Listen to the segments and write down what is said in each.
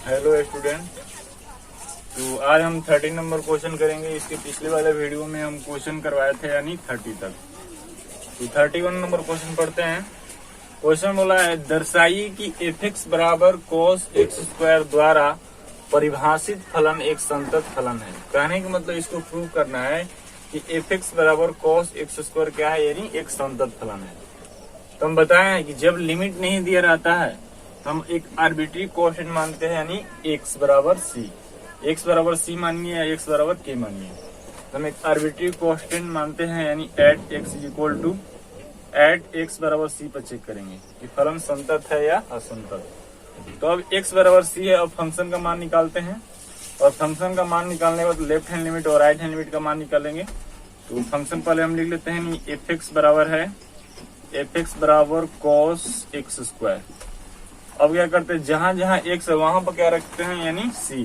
Hello student. तो आज हम 13 नंबर क्वेश्चन करेंगे। इसके पिछले वाले वीडियो में हम क्वेश्चन करवाए थे यानी 30 तक। तो 31 नंबर क्वेश्चन पढ़ते हैं। क्वेश्चन बोला है दर्शाइए कि एफ बराबर cos x स्क्वायर द्वारा परिभाषित फलन एक संतत फलन है। कहने का मतलब इसको प्रूव करना है कि एफ बराबर cos x स्क्वायर क्या है, यानी एक संतत फलन है। तो हम बताए कि जब लिमिट नहीं दिया रहता है तो हम एक आर्बिट्री कोएफिशिएंट मानते हैं, यानी x बराबर c। x बराबर c मानिए या x बराबर k मानिए, तो हम एक आर्बिट्री कोएफिशिएंट मानते हैं, यानी at x is equal to at x बराबर c पर चेक करेंगे कि फलन संतत है या असंतत। तो अब x बराबर c है, अब फंक्शन का मान निकालते हैं और फंक्शन का मान निकालने के बाद लेफ्ट हैंड लिमिट और राइट हैंड लिमिट का मान निकालेंगे। तो फंक्शन पहले हम लिख लेते हैं, एफ बराबर है एफ बराबर cos x स्क्वायर। अब क्या करते हैं, जहां जहां x है वहां पर क्या रखते हैं, यानी c।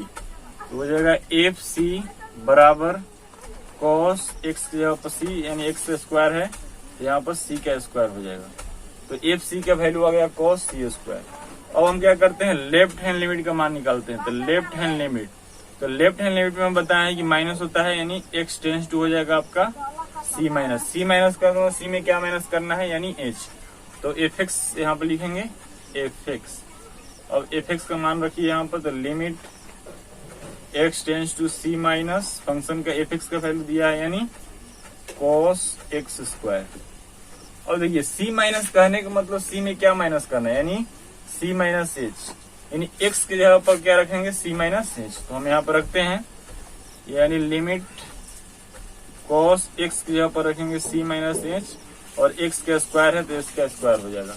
तो हो जाएगा एफ सी बराबर cos x की जगह पर c, यानी x स्क्वायर है, यहाँ पर c का स्क्वायर हो जाएगा। तो एफ सी का वैल्यू आ गया cos c स्क्वायर। अब हम क्या करते हैं, लेफ्ट हैंड लिमिट का मान निकालते हैं। तो लेफ्ट हैंड लिमिट में हम बताएं कि माइनस होता है, यानी x टेंस टू हो जाएगा आपका c माइनस कर दो। c में क्या माइनस करना है, यानी h। तो एफ एक्स यहाँ पर लिखेंगे एफ एक्स। अब एफ एक्स का मान रखिए यहाँ पर। तो limit x tends to c minus function का एफ एक्स का वैल्यू दिया है, यानी cos x स्क्वायर। और देखिए c माइनस कहने का मतलब c में क्या माइनस करना है, यानी c माइनस h, यानी x की जगह पर क्या रखेंगे, c माइनस h। तो हम यहाँ पर रखते हैं, यानी लिमिट cos x की जगह पर रखेंगे c माइनस h, और x का स्क्वायर है तो इसका स्क्वायर हो जाएगा।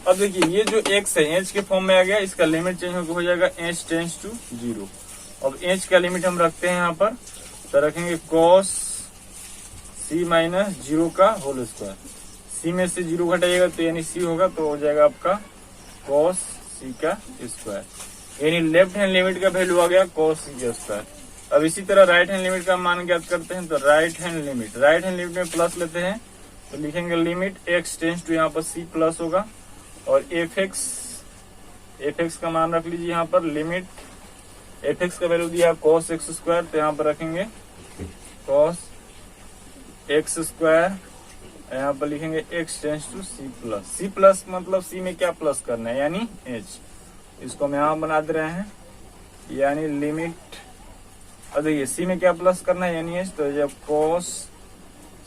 अब देखिए ये जो x है h के फॉर्म में आ गया, इसका लिमिट चेंज होकर हो जाएगा h टेंस टू 0। अब h का लिमिट हम रखते हैं यहाँ पर, तो रखेंगे cos c माइनस 0 का होल स्क्वायर। c में से 0 घटाइएगा तो यानी c होगा, तो हो जाएगा आपका cos c का स्क्वायर, यानी लेफ्ट हैंड लिमिट का वैल्यू आ गया cos c का स्क्वायर। अब इसी तरह राइट हैंड लिमिट का मान ज्ञात करते हैं। तो राइट हैंड लिमिट में प्लस लेते हैं, तो लिखेंगे लिमिट x टेंस टू यहाँ पर c प्लस होगा, और एफ एक्स का मान रख लीजिए यहाँ पर। लिमिट एफ एक्स का वैल्यू दिया cos x स्क्वायर, तो यहाँ पर रखेंगे cos x स्क्वायर, यहाँ पर लिखेंगे x tends to c plus मतलब c में क्या प्लस करना है, यानी h। इसको हम यहाँ बना दे रहे हैं, यानी लिमिट। अब देखिए c में क्या प्लस करना है, यानी h। तो जब cos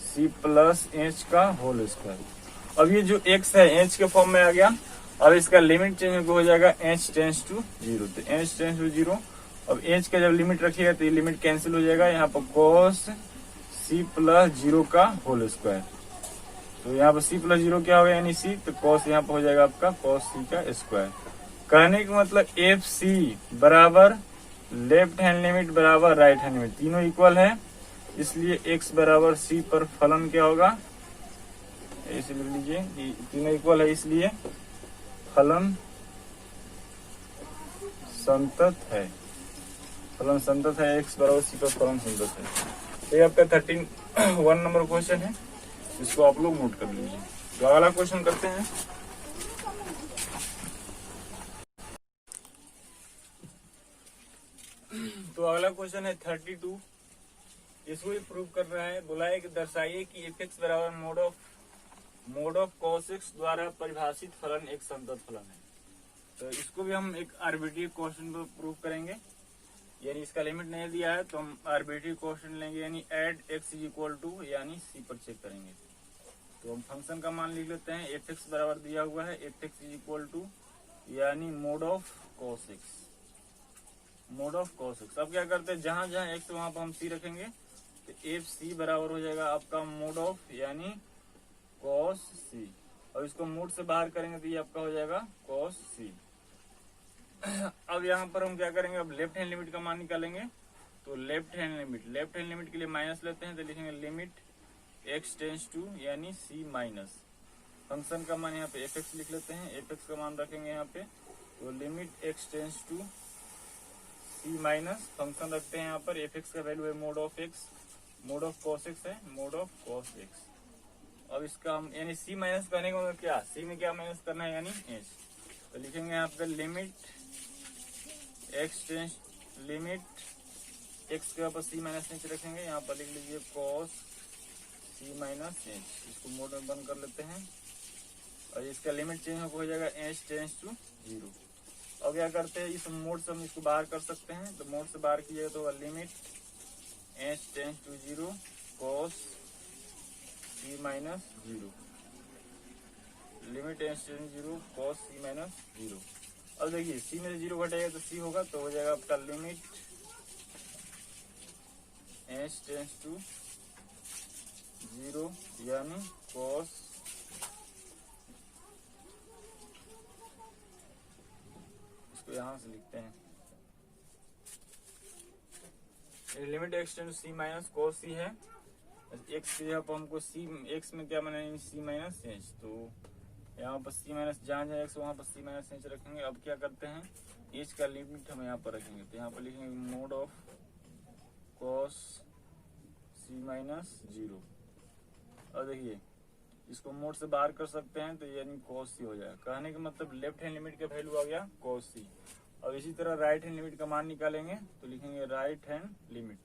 c प्लस h का होल स्क्वायर। अब ये जो x है h के फॉर्म में आ गया। अब इसका लिमिट चेंज हो जाएगा h टेंस टू 0। तो h टेंस टू 0। अब h का जब लिमिट रखिएगा तो ये लिमिट कैंसिल हो जाएगा, यहाँ पर cos c प्लस 0 का होल स्क्वायर। तो यहाँ पर c प्लस 0 क्या होगा, यानी c। तो cos यहाँ पर हो जाएगा आपका cos c का स्क्वायर। कहने का मतलब एफ सी बराबर लेफ्ट हैंड लिमिट बराबर राइट हैंड लिमिट, तीनों इक्वल है, इसलिए x बराबर c पर फलन क्या होगा, ऐसे लिख लीजिए कि तीनों इक्वल है, इसलिए फलन संतत है। x बराबर c पर फलन संतत है। तो ये आपका 31 नंबर क्वेश्चन है, इसको आप लोग नोट कर लीजिए। तो अगला क्वेश्चन करते हैं। तो अगला क्वेश्चन है 32। इसको भी प्रूव कर रहा है। बोला है कि दर्शाइए कि एफ एक्स बराबर मोड ऑफ cos x द्वारा परिभाषित फलन एक संतत फलन है। तो इसको भी हम एक आर्बिट्री क्वेश्चन पर प्रूव करेंगे, यानी इसका लिमिट नहीं दिया है तो हम आर्बिट्री क्वेश्चन लेंगे, यानी at x is equal to, यानी c पर चेक करेंगे। तो हम फंक्शन का मान लिख लेते हैं, एफ एक्स बराबर दिया हुआ है f x is equal to, यानी मोड ऑफ cos x। अब क्या करते हैं, जहां जहां x वहां पर हम c रखेंगे, तो एफ सी बराबर हो जाएगा आपका मोड ऑफ, यानी cos c। और इसको मोड से बाहर करेंगे तो ये आपका हो जाएगा cos c। अब यहाँ पर हम क्या करेंगे, अब लेफ्ट हैंड लिमिट का मान निकालेंगे। तो लेफ्ट हैंड लिमिट के लिए माइनस लेते हैं, तो लिखेंगे लिमिट x टेंस टू, यानी c माइनस फंक्शन का मान यहाँ पे एफ एक्स लिख लेते हैं, एफ एक्स का मान रखेंगे यहाँ पे। तो limit x tends to c minus function रखते हैं यहाँ पर, एफ एक्स का वैल्यू है मोड ऑफ cos x है, मोड ऑफ cos x। अब इसका हम यानी c माइनस करने का मतलब क्या, c में क्या माइनस करना है, यानी h। तो लिखेंगे यहाँ पे limit x tense limit x के ऊपर सी माइनस एच रखेंगे, यहाँ पर लिख लीजिए कॉस सी माइनस एच। इसको मोड में बंद कर लेते हैं और इसका लिमिट चेंज हो जाएगा एच टेंस टू 0। और क्या करते हैं, इस मोड से हम इसको बाहर कर सकते हैं, तो मोड से बाहर कीजिएगा तो limit h tends to 0 cos c minus 0, limit h tends 0 cos c minus 0। अब देखिए सी में से 0 घटेगा तो सी होगा, तो हो जाएगा आपका लिमिट एच टेंस टू 0 यानी कॉस इसको यहां से लिखते हैं limit x tends to c minus cos c है, एक्स की जगह पर हमको सी एक्स में क्या बनाएंगे सी माइनस एच, तो यहाँ पर सी माइनस जहाँ जहाँ एक्स वहां पर सी माइनस एच रखेंगे। अब क्या करते हैं, एच का लिमिट हम यहाँ पर रखेंगे, तो यहाँ पर लिखेंगे mod of cos c minus 0। और देखिए इसको मोड से बाहर कर सकते हैं, तो यानी कॉस सी हो जाएगा। कहने का मतलब लेफ्ट हैंड लिमिट का वैल्यू आ गया कॉस सी। अब इसी तरह राइट हैंड लिमिट का मान निकालेंगे, तो लिखेंगे right hand limit.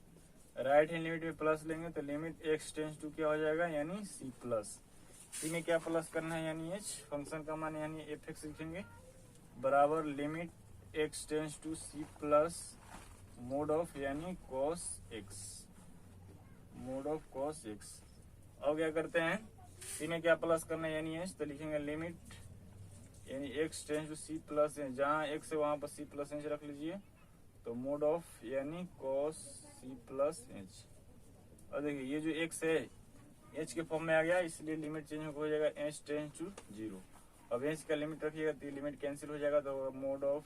Right hand limit में प्लस लेंगे तो लिमिट एक्स टेंस टू क्या हो जाएगा यानी सी प्लस। सी में क्या प्लस करना है यानी एच, फंक्शन का मान यानी एफ एक्स लिखेंगे बराबर limit x tends to c plus mod of यानी cos x, mod of cos x. अब क्या करते हैं, सी में क्या प्लस करना है यानी एच, तो लिखेंगे लिमिट यानी x tends to c plus h, जहाँ एक्स है वहां पर सी प्लस एच रख लीजिए, तो मोड ऑफ यानी कॉस सी प्लस एच। और देखिए ये जो एक्स है एच के फॉर्म में आ गया, इसलिए लिमिट चेंज हो जाएगा एच टेंस टू 0। अब एच का लिमिट रखिएगा तो लिमिट कैंसिल हो जाएगा, तो mod of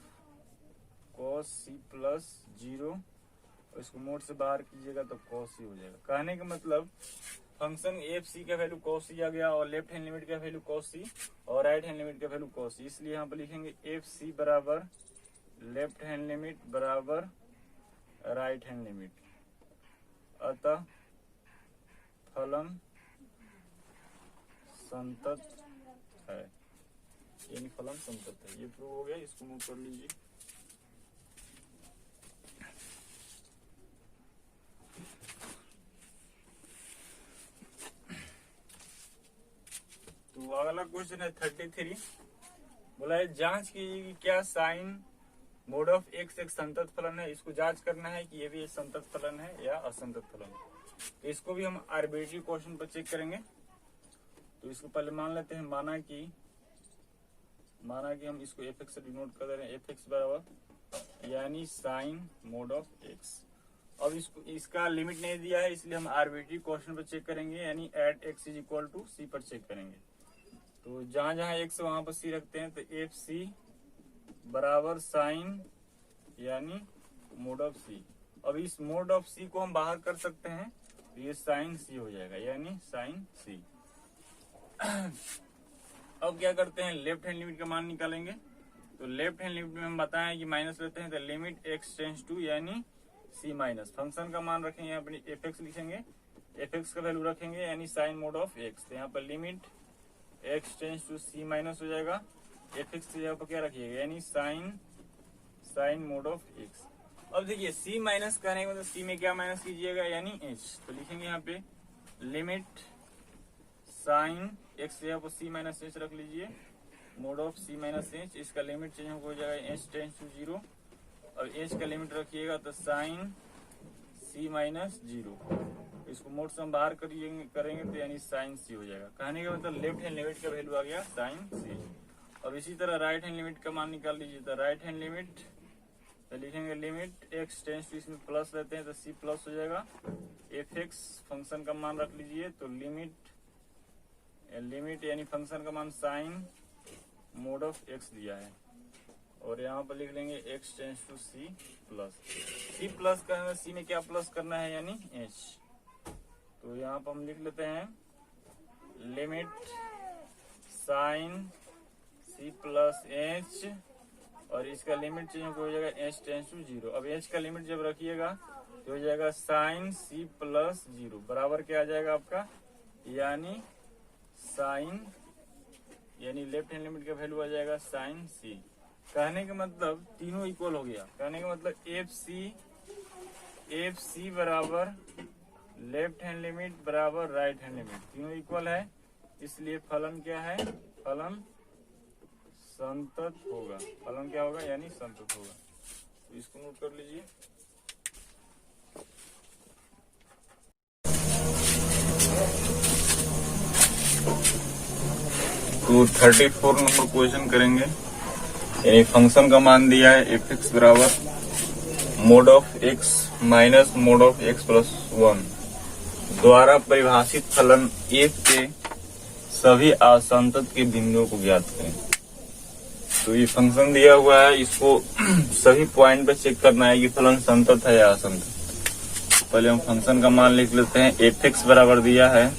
cos c plus 0, और इसको मोड से बाहर कीजिएगा तो कॉस सी हो जाएगा। कहने का मतलब फंक्शन एफ सी का वैल्यू कॉस सी आ गया, और लेफ्ट हैंड लिमिट का वैल्यू कॉस सी और राइट हैंड लिमिट का वैल्यू कॉस सी, इसलिए यहाँ पर लिखेंगे एफ सी बराबर लेफ्ट हैंड लिमिट बराबर राइट हैंड लिमिट, अतः फलन संतत है, यानी फलन संतत है। ये प्रूव हो गया, इसको नोट कर लीजिए। तो अगला क्वेश्चन है 33, बोला है जांच कीजिए कि क्या साइन मोड ऑफ एक्स एक संतत फलन है। इसको जांच करना है कि ये भी एक संतत फलन है या असंतत फलन है। तो इसको भी हम आर्बिट्री क्वेश्चन पर चेक करेंगे। तो इसको पहले मान लेते हैं, माना कि हम इसको एफ एक्स से डिनोट कर दे रहे हैं, एफ एक्स बराबर यानी साइन मोड ऑफ एक्स। अब इसका लिमिट नहीं दिया है, इसलिए हम आर्बिट्री क्वेश्चन पर चेक करेंगे, यानी at x is equal to c पर चेक करेंगे। तो जहां जहां एक्स वहां पर सी रखते हैं, तो एफ सी बराबर साइन यानी मोड ऑफ सी। अब इस मोड ऑफ सी को हम बाहर कर सकते हैं, तो ये साइन सी हो जाएगा यानी साइन सी। अब क्या करते हैं, लेफ्ट हैंड लिमिट का मान निकालेंगे। तो लेफ्ट हैंड लिमिट में हम बताएं कि माइनस लेते हैं, तो लिमिट एक्स टेंस टू यानी सी माइनस, फंक्शन का मान रखेंगे यहाँ पर एफ एक्स लिखेंगे, एफ एक्स का वैल्यू रखेंगे यानी साइन मोड ऑफ एक्स। तो यहाँ पर limit x tends to c minus हो जाएगा, एफ एक्स की जगह पर क्या रखिएगा यानी साइन मोड ऑफ एक्स। अब देखिए सी माइनस कहने के मतलब सी में क्या माइनस कीजिएगा यानी एच, तो लिखेंगे यहाँ पे लिमिट साइन एक्स की जगह पर सी माइनस एच रख लीजिए, mod of c minus h. इसका लिमिट चेंज हो जाएगा एच टेंस टू 0, और एच का लिमिट रखिएगा तो साइन सी माइनस 0। इसको मोड से हम बाहर करेंगे तो यानी साइन सी हो जाएगा। कहने का मतलब लेफ्ट हैंड लिमिट का वैल्यू आ गया साइन सी। अब इसी तरह राइट हैंड लिमिट का मान निकाल लीजिए, तो राइट हैंड लिमिट तो लिखेंगे लिमिट एक्स टेंस टू, इसमें प्लस लेते हैं तो सी प्लस हो जाएगा, एफ एक्स फंक्शन का मान रख लीजिए, तो लिमिट यानी फंक्शन का मान साइन मोड ऑफ एक्स दिया है, और यहाँ पर लिख लेंगे x tends to c plus. C plus करना, सी में क्या प्लस करना है यानी एच, तो यहाँ पर हम लिख लेते हैं limit sine c plus h, और इसका लिमिट चेंज हो जाएगा एच टेंस टू 0। अब एच का लिमिट जब रखिएगा तो हो जाएगा साइन सी प्लस 0 बराबर क्या आ जाएगा आपका यानी साइन, यानी लेफ्ट हैंड लिमिट का वैल्यू आ जाएगा साइन सी। कहने का मतलब तीनों इक्वल हो गया। कहने का मतलब एफ सी बराबर लेफ्ट हैंड लिमिट बराबर राइट हैंड लिमिट, तीनों इक्वल है, इसलिए फलन क्या है, फलन संतत होगा। फलन क्या होगा, यानी संतत होगा। तो इसको नोट कर लीजिए। तो 34 नंबर क्वेश्चन करेंगे। यानी फंक्शन का मान दिया है एफ एक्स बराबर mode of x minus mode of x plus 1 द्वारा परिभाषित फलन एफ के सभी असंतत के बिंदुओं को ज्ञात करें। तो ये फंक्शन दिया हुआ है, इसको सभी पॉइंट पे चेक करना है कि फलन संतत है या असंतत। पहले हम फंक्शन का मान लिख लेते हैं। एफ एक्स बराबर दिया है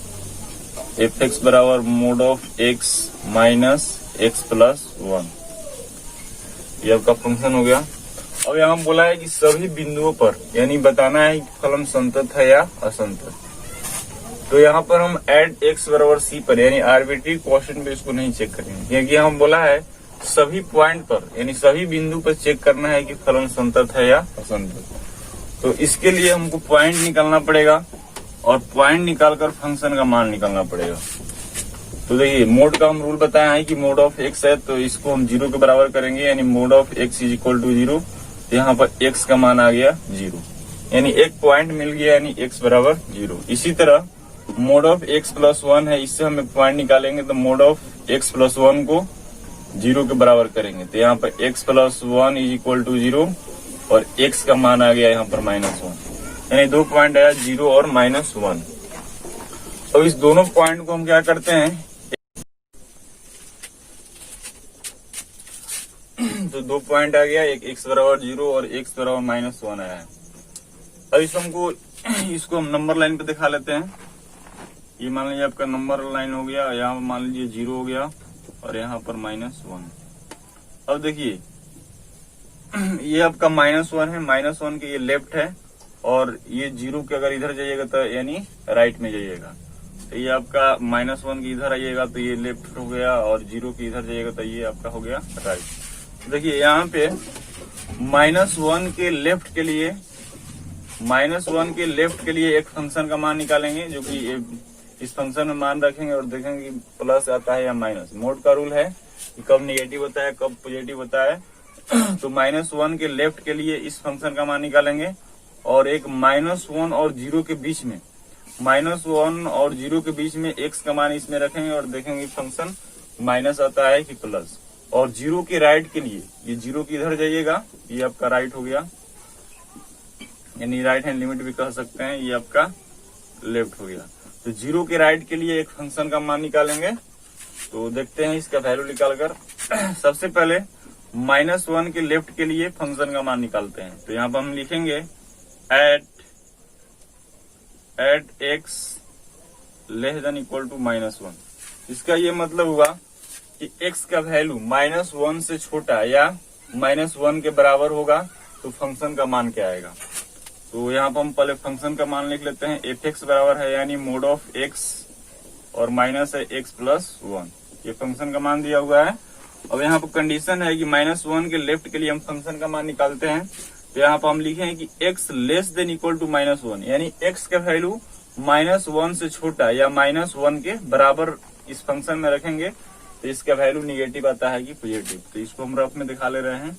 एफ एक्स बराबर mode of x minus x plus 1, ये आपका फंक्शन हो गया। अब यहाँ बोला है कि सभी बिंदुओं पर, यानी बताना है कि फलन संतत है या असंतत। तो यहाँ पर हम एड एक्स बराबर सी पर, यानी आर्बिट्री क्वेश्चन पे इसको नहीं चेक करेंगे, क्योंकि हम बोला है सभी पॉइंट पर, यानी सभी बिंदु पर चेक करना है कि फलन संतत है या असंतत। तो इसके लिए हमको पॉइंट निकालना पड़ेगा और पॉइंट निकालकर फंक्शन का मान निकालना पड़ेगा। तो देखिए मोड का हम रूल बताया है कि मोड ऑफ एक्स है, तो इसको हम 0 के बराबर करेंगे, यानी mod of x is equal to 0। तो यहाँ पर एक्स का मान आ गया 0, यानी एक पॉइंट मिल गया, यानी एक्स बराबर 0। इसी तरह मोड ऑफ एक्स प्लस 1 है, इससे हमें पॉइंट निकालेंगे, तो मोड ऑफ एक्स प्लस 1 को 0 के बराबर करेंगे। तो यहाँ पर x plus 1 is equal to 0 और एक्स का मान आ गया यहाँ पर -1, यानी 2 पॉइंट आया 0 और -1। अब इस दोनों पॉइंट को हम क्या करते हैं, तो 2 पॉइंट आ गया, एक एक्स बराबर 0 और एक्स बराबर -1 आया है। अब इसको हम नंबर लाइन पे दिखा लेते हैं। ये मान लीजिए आपका नंबर लाइन हो गया, यहाँ पर मान लीजिए 0 हो गया और यहाँ पर -1। अब देखिए ये आपका -1 है, -1 के ये लेफ्ट है और ये 0 के अगर इधर जाइएगा तो यानी राइट में जाइएगा। तो ये आपका -1 के इधर आइएगा तो ये लेफ्ट हो गया और 0 के इधर जाइएगा तो ये आपका हो गया राइट। देखिए यहाँ पे -1 के लेफ्ट के लिए एक फंक्शन का मान निकालेंगे, जो कि इस फंक्शन में मान रखेंगे और देखेंगे कि प्लस आता है या माइनस। मोड का रूल है कि कब निगेटिव होता है कब पॉजिटिव होता है। तो -1 के लेफ्ट के लिए इस फंक्शन का मान निकालेंगे और एक -1 और 0 के बीच में, -1 और 0 के बीच में एक्स का मान इसमें रखेंगे और देखेंगे फंक्शन माइनस आता है कि प्लस। और 0 के राइट के लिए, ये 0 की इधर जाइएगा, ये आपका राइट हो गया, यानी राइट हैंड लिमिट भी कह सकते हैं, ये आपका लेफ्ट हो गया। तो 0 के राइट के लिए एक फंक्शन का मान निकालेंगे। तो देखते हैं इसका वैल्यू निकालकर। सबसे पहले -1 के लेफ्ट के लिए फंक्शन का मान निकालते हैं। तो यहाँ पर हम लिखेंगे at x less than equal to -1। इसका ये मतलब हुआ कि x का वैल्यू -1 से छोटा या -1 के बराबर होगा तो फंक्शन का मान क्या आएगा। तो यहाँ पर हम पहले फंक्शन का मान लिख लेते हैं। एफ एक्स बराबर है यानी मोड ऑफ एक्स और माइनस है एक्स प्लस 1, ये फंक्शन का मान दिया हुआ है। अब यहाँ पर कंडीशन है कि -1 के लेफ्ट के लिए हम फंक्शन का मान निकालते हैं। तो यहाँ पर हम लिखे हैं कि x less than equal to -1, यानी x का वैल्यू -1 से छोटा या -1 के बराबर इस फंक्शन में रखेंगे तो इसका वैल्यू निगेटिव आता है कि पॉजिटिव। तो इसको हम रफ में दिखा ले रहे हैं,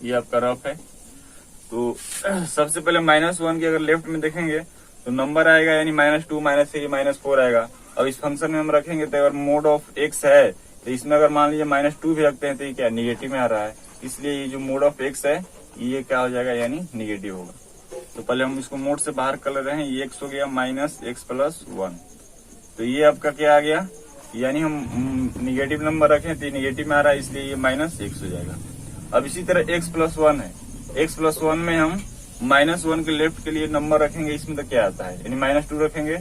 ये आपका रफ है। तो सबसे पहले -1 के अगर लेफ्ट में देखेंगे तो नंबर आएगा यानी -2, -3, -4 आएगा। अब इस फंक्शन में हम रखेंगे तो अगर मोड ऑफ एक्स है तो इसमें अगर मान लीजिए -2 भी रखते हैं तो ये क्या निगेटिव में आ रहा है, इसलिए ये जो मोड ऑफ एक्स है ये क्या हो जाएगा यानी निगेटिव होगा। तो पहले हम इसको मोड से बाहर कर ले रहे हैं, ये एक्स हो गया -x प्लस 1। तो ये आपका क्या आ गया, यानी हम निगेटिव नंबर रखें तो ये निगेटिव में आ रहा है, इसलिए ये -x हो जाएगा। अब इसी तरह x प्लस 1 है, x प्लस 1 में हम -1 के लेफ्ट के लिए नंबर रखेंगे, इसमें तो क्या आता है यानी -2 रखेंगे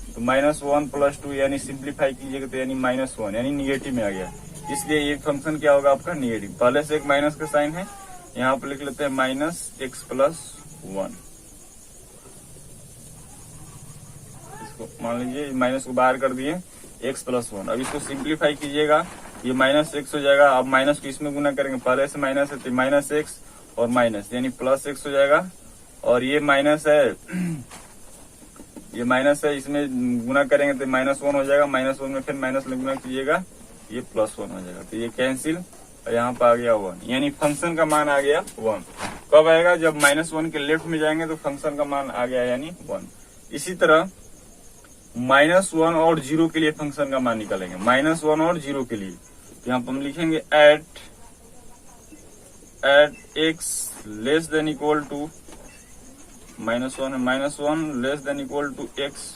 तो -1 प्लस 2 यानी सिंप्लीफाई कीजिएगा तो यानी -1 यानी निगेटिव में आ गया, इसलिए ये फंक्शन क्या होगा आपका निगेटिव। पहले से एक माइनस का साइन है, यहाँ पर लिख लेते हैं -x प्लस 1। इसको मान लीजिए माइनस को बाहर कर दिए x प्लस 1। अब इसको सिंप्लीफाई कीजिएगा ये माइनस एक्स हो जाएगा। अब माइनस को इसमें गुना करेंगे, पहले से माइनस है तो माइनस एक्स और माइनस यानी प्लस एक्स हो जाएगा। और ये माइनस है, ये माइनस है, इसमें गुना करेंगे तो माइनस वन हो जाएगा। माइनस वन में फिर माइनस गुना कीजिएगा, ये प्लस वन हो जाएगा। तो ये कैंसिल और यहाँ पर आ गया वन, यानी फंक्शन का मान आ गया वन। कब आएगा? जब माइनस वन के लेफ्ट में जाएंगे तो फंक्शन का मान आ गया यानी वन। इसी तरह माइनस वन और जीरो के लिए फंक्शन का मान निकालेंगे। माइनस वन और जीरो के लिए तो यहाँ पर हम लिखेंगे at x less than equal to minus one है, minus one less than equal to x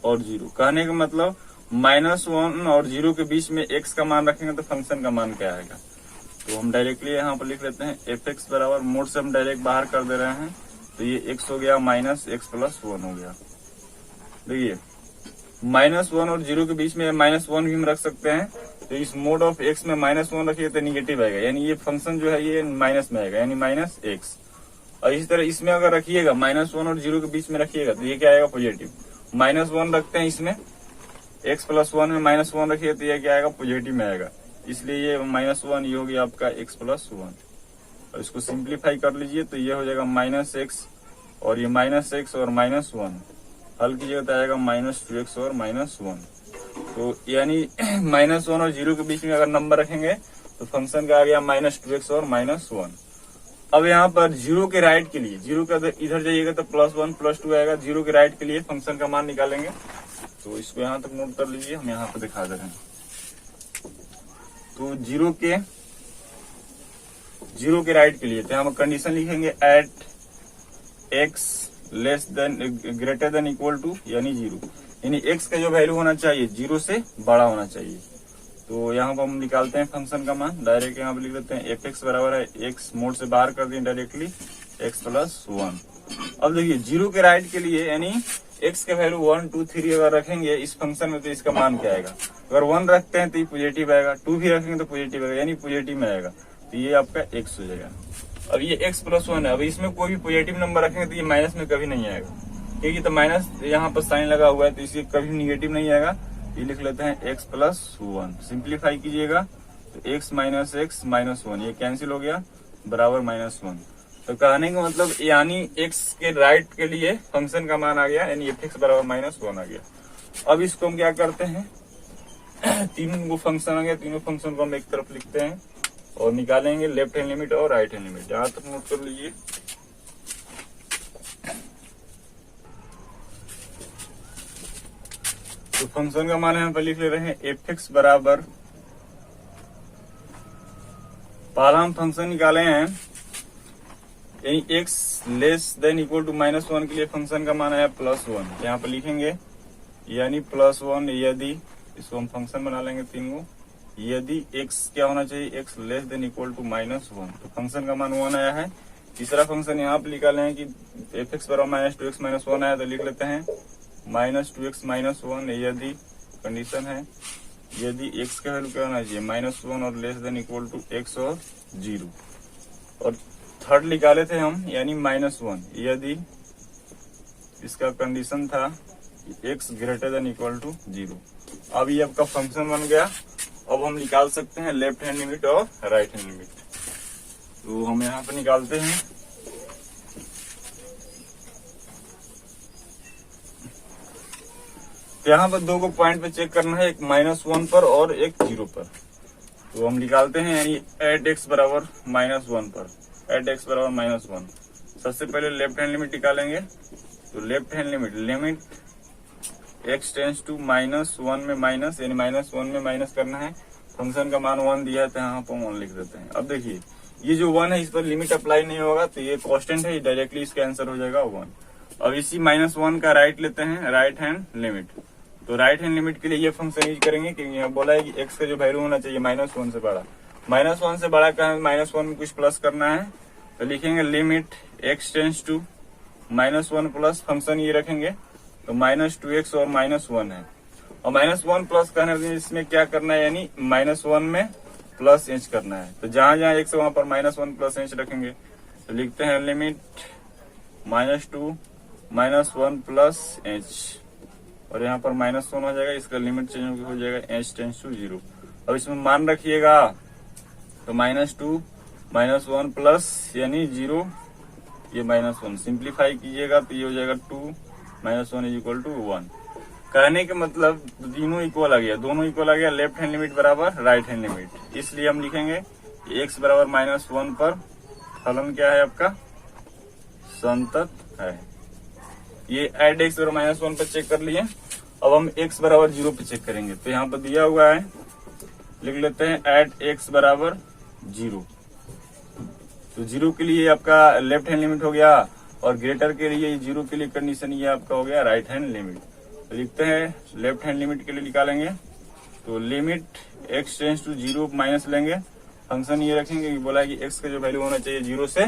और जीरो। कहने का मतलब माइनस वन और जीरो के बीच में एक्स का मान रखेंगे तो फंक्शन का मान क्या आएगा। तो हम डायरेक्टली यहाँ पर लिख लेते हैं एफ एक्स बराबर, मोड से हम डायरेक्ट बाहर कर दे रहे हैं तो ये एक्स हो गया माइनस एक्स प्लस वन हो गया। देखिए माइनस वन और जीरो के बीच में माइनस वन भी हम रख सकते हैं, तो इस मोड ऑफ एक्स में माइनस वन रखिए तो निगेटिव आएगा, यानी ये फंक्शन जो है ये माइनस में आएगा, यानी माइनस एक्स। और इसी तरह इसमें अगर रखिएगा माइनस वन और जीरो के बीच में रखिएगा तो ये क्या आएगा? पॉजिटिव। माइनस वन रखते हैं इसमें, एक्स प्लस वन में माइनस वन रखिए तो ये क्या आएगा? पॉजिटिव में आएगा। इसलिए ये माइनस वन ये हो गया आपका एक्स प्लस वन। और इसको सिंप्लीफाई कर लीजिए तो ये हो जाएगा माइनस एक्स और ये माइनस एक्स और माइनस वन। हल कीजिएगा तो आएगा माइनस टू एक्स और माइनस वन। तो यानी माइनस वन और जीरो के बीच में अगर नंबर रखेंगे तो फंक्शन का आ गया माइनस टू एक्स और माइनस वन। अब यहाँ पर जीरो के राइट के लिए, जीरो के इधर जाइएगा तो प्लस वन प्लस टू आएगा। जीरो के राइट के लिए फंक्शन का मान निकालेंगे, तो इसको यहाँ तक नोट कर लीजिए, हम यहाँ पर दिखा दे रहे हैं। तो जीरो के राइट के लिए तो हम कंडीशन लिखेंगे at x less than greater than equal to यानी जीरो, यानी एक्स का जो वैल्यू होना चाहिए जीरो से बड़ा होना चाहिए। तो यहाँ पर हम निकालते हैं फंक्शन का मान, डायरेक्ट यहाँ पर लिख देते हैं एफ एक्स बराबर है एक्स, मोड से बाहर कर दिए डायरेक्टली एक्स प्लस वन। अब देखिए जीरो के राइट के लिए यानी एक्स का वैल्यू 1 2 3 अगर रखेंगे इस फंक्शन में तो इसका मान क्या आएगा? अगर 1 रखते हैं तो ये पॉजिटिव आएगा, 2 भी रखेंगे तो पॉजिटिव आएगा, यानी पॉजिटिव में आएगा। तो ये आपका एक्स हो जाएगा। अब ये एक्स प्लस वन है, अब इसमें कोई भी पॉजिटिव नंबर रखेंगे तो ये माइनस में कभी नहीं आएगा, क्योंकि तो माइनस यहाँ पर साइन लगा हुआ है तो इससे कभी निगेटिव नहीं आएगा। ये लिख लेते हैं एक्स प्लस वन। सिंप्लीफाई कीजिएगा तो एक्स माइनस वन ये कैंसिल हो गया बराबर माइनस वन। तो कहने का मतलब यानी एक्स के राइट के लिए फंक्शन का मान आ गया, यानी एफ एक्स बराबर माइनस वन आ गया। अब इसको हम क्या करते हैं, तीनों फंक्शन आ गया, तीनों फंक्शन को हम एक तरफ लिखते हैं और निकालेंगे लेफ्ट हैंड लिमिट और राइट हैंड लिमिट। यहाँ तक नोट कर लीजिए। तो फंक्शन का मान यहाँ पर लिख ले रहे हैं एफ एक्स बराबर, पहला हम फंक्शन निकाले हैं यानी x less than equal to minus one के लिए फंक्शन का मान आया प्लस वन। यहाँ पर लिखेंगे यानी प्लस वन यदि, इसको हम फंक्शन बना लेंगे तीन को, यदि एक्स क्या होना चाहिए? X less than equal to minus one. तो फंक्शन का मान वन आया है। तीसरा फंक्शन यहाँ पे निकाले हैं कि एफ एक्स बराबर minus two x minus one आया, तो लिख लेते हैं minus two x minus one यदि, कंडीशन है यदि एक्स का वैल्यू क्या होना चाहिए? माइनस वन और less than equal to x और जीरो। और थर्ड निकाले थे हम यानी माइनस वन यदि इसका कंडीशन था x greater than equal to zero. अब ये आपका फंक्शन बन गया। अब हम निकाल सकते हैं लेफ्ट हैंड लिमिट और राइट हैंड लिमिट। तो हम यहाँ पे निकालते हैं। तो यहाँ पर दो को पॉइंट पे चेक करना है, एक माइनस वन पर और एक जीरो पर। तो हम निकालते हैं यानी एट एक्स बराबर माइनस वन पर, एट एक्स बराबर माइनस वन। सबसे पहले लेफ्ट हैंड लिमिट निकालेंगे। तो left hand limit x tends to minus one में माइनस, यानी माइनस वन में माइनस करना है। फंक्शन का मान वन दिया है तो यहाँ पर वन लिख देते हैं। अब देखिए ये जो वन है इस पर लिमिट अप्लाई नहीं होगा, तो ये कांस्टेंट है, डायरेक्टली इसका आंसर हो जाएगा वन। अब इसी माइनस वन का राइट लेते हैं, राइट हैंड लिमिट। तो राइट हैंड लिमिट के लिए ये फंक्शन यूज करेंगे क्योंकि यहाँ बोला है कि एक्स का जो वैल्यू होना चाहिए माइनस वन से बड़ा। माइनस वन से बड़ा का माइनस वन में कुछ प्लस करना है, तो लिखेंगे limit x tends to minus one plus, function ये रखेंगे तो माइनस टू एक्स और माइनस वन है। और माइनस वन प्लस करने इसमें क्या करना है, यानी माइनस वन में प्लस एच करना है। तो जहां जहां एक्स है वहां पर माइनस वन प्लस एच रखेंगे। तो लिखते हैं limit minus two minus one plus h, और यहाँ पर माइनस वन हो जाएगा, इसका लिमिट चेंज हो जाएगा एच टेंस टू जीरो। अब इसमें मान रखिएगा तो -2 -1 प्लस यानी 0, ये -1 सिंप्लीफाई कीजिएगा तो ये हो जाएगा 2 -1 इज इक्वल टू 1। कहने के मतलब तीनों इक्वल आ गया, दोनों इक्वल आ गया, लेफ्ट हैंड लिमिट बराबर राइट हैंड लिमिट। इसलिए हम लिखेंगे x बराबर -1 पर फलन क्या है आपका, संतत है। ये एड x बराबर -1 पर चेक कर लिए। अब हम x बराबर 0 पे चेक करेंगे, तो यहाँ पर दिया हुआ है, लिख लेते हैं एड x बराबर 0। तो 0 के लिए आपका लेफ्ट हैंड लिमिट हो गया और ग्रेटर के लिए 0 के लिए कंडीशन ये आपका हो गया राइट हैंड लिमिट। तो लिखते हैं लेफ्ट हैंड लिमिट के लिए निकालेंगे तो limit x tends to 0 minus लेंगे, फंक्शन ये रखेंगे कि बोला है कि x का जो वैल्यू होना चाहिए 0 से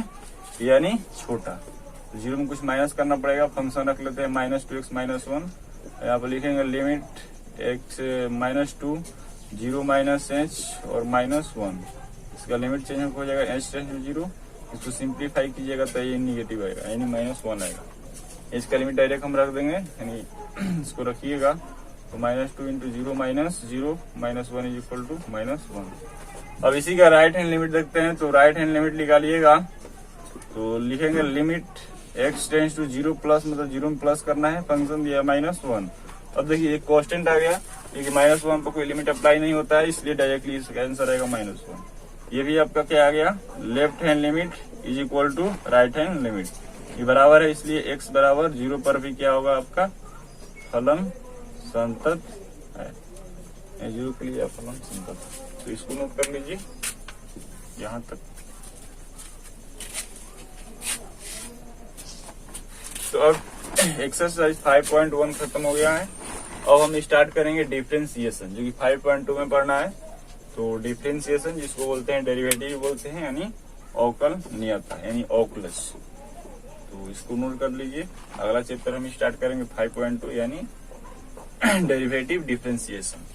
यानी छोटा, तो 0 में कुछ माइनस करना पड़ेगा, फंक्शन रख लेते हैं -2x -1। यहाँ पर लिखेंगे लिमिट x -2 0 -h और -1, इसका लिमिट चेंज हो जाएगा h टेंस टू 0। इसको सिंप्लीफाई कीजिएगा तो ये निगेटिव आएगा यानी -1 आएगा। इसका लिमिट डायरेक्ट हम रख देंगे, यानी इसको रखिएगा तो -2 इंटू 0 -0 -1 इज इक्वल टू -1। अब इसी का राइट हैंड लिमिट देखते हैं, तो राइट हैंड लिमिट निकालिएगा तो लिखेंगे limit x tends to 0 plus, मतलब 0 में प्लस करना है, फंक्शन दिया -1। अब देखिए एक कांस्टेंट आ गया, क्योंकि -1 पर कोई लिमिट अप्लाई नहीं होता है, इसलिए डायरेक्टली इसका आंसर आएगा -1। ये भी आपका क्या आ गया, left hand limit is equal to right hand limit, ये बराबर है, इसलिए x बराबर 0 पर भी क्या होगा आपका फलन संतत है। 0 के लिए फलन संतत, तो इसको नोट कर लीजिए यहाँ तक। तो अब एक्सरसाइज 5.1 खत्म हो गया है। अब हम स्टार्ट करेंगे डिफरेंशिएशन, जो कि 5.2 में पढ़ना है। तो डिफरेंशिएशन जिसको बोलते हैं डेरिवेटिव बोलते हैं, यानी अवकलनीयता यानी ऑकुलस, तो इसको नोट कर लीजिए। अगला चैप्टर हम स्टार्ट करेंगे 5.2 यानी डेरिवेटिव डिफरेंशिएशन।